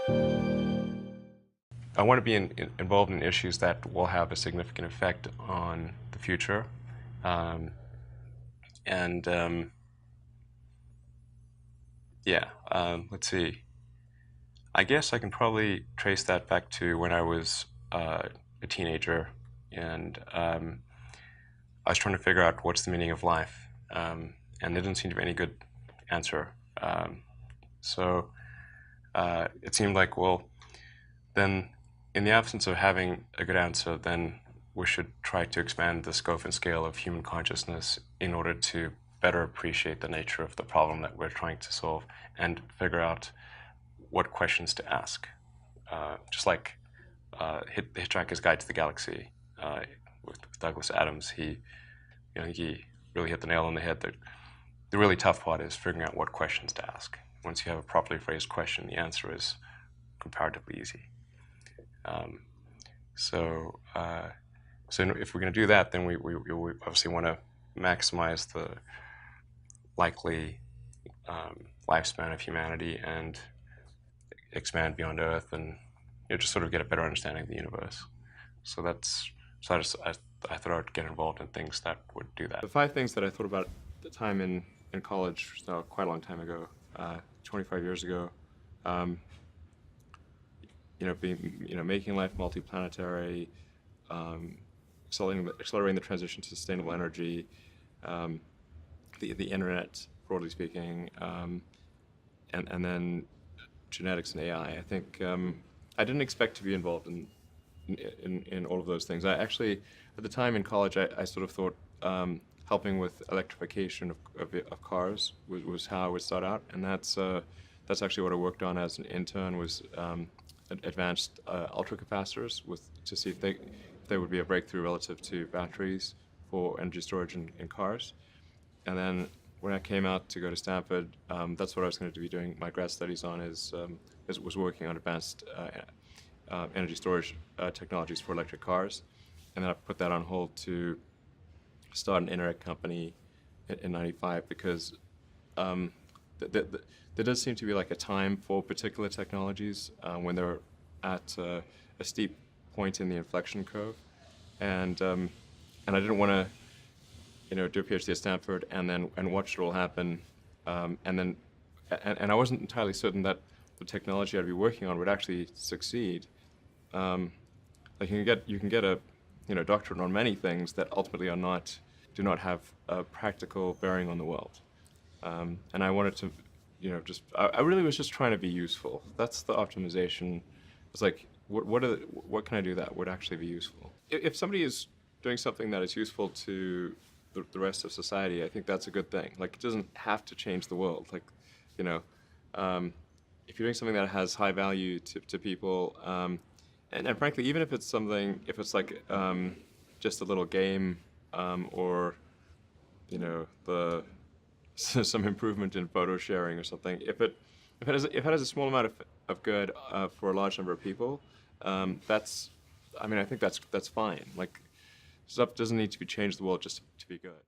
I want to be involved in issues that will have a significant effect on the future. Um, and yeah, let's see. I guess I can probably trace that back to when I was a teenager, and I was trying to figure out what's the meaning of life, and there didn't seem to be any good answer. So it seemed like, well, then in the absence of having a good answer, then we should try to expand the scope and scale of human consciousness in order to better appreciate the nature of the problem that we're trying to solve and figure out what questions to ask. Just like Hitchhiker's Guide to the Galaxy with Douglas Adams, he really hit the nail on the head. That the really tough part is figuring out what questions to ask. Once you have a properly phrased question, the answer is comparatively easy. So if we're going to do that, then we obviously want to maximize the likely lifespan of humanity and expand beyond Earth, and just sort of get a better understanding of the universe. So I thought I would get involved in things that would do that. The 5 things that I thought about at the time in college, so quite a long time ago, 25 years ago. Making life multiplanetary, accelerating the transition to sustainable energy, the internet, broadly speaking, and then genetics and AI. I think I didn't expect to be involved in all of those things. I actually, at the time in college, I sort of thought helping with electrification of cars was how I would start out, and that's actually what I worked on as an intern, was advanced ultracapacitors to see if they would be a breakthrough relative to batteries for energy storage in cars. And then when I came out to go to Stanford, that's what I was going to be doing my grad studies on, was working on advanced energy storage technologies for electric cars. And then I put that on hold to start an internet company in '95, because there does seem to be like a time for particular technologies when they're at a steep point in the inflection curve, and I didn't want to, do a PhD at Stanford and watch it all happen, and I wasn't entirely certain that the technology I'd be working on would actually succeed. Like you can get a doctorate on many things that ultimately do not have a practical bearing on the world, and I wanted to. I really was just trying to be useful. That's the optimization. It's like, what can I do that would actually be useful? If somebody is doing something that is useful to the rest of society, I think that's a good thing. Like, it doesn't have to change the world. Like, if you're doing something that has high value to people, and frankly, even if it's like just a little game, or some improvement in photo sharing or something. If it has a small amount of good for a large number of people, I think that's fine. Like, stuff doesn't need to be changed the world just to be good.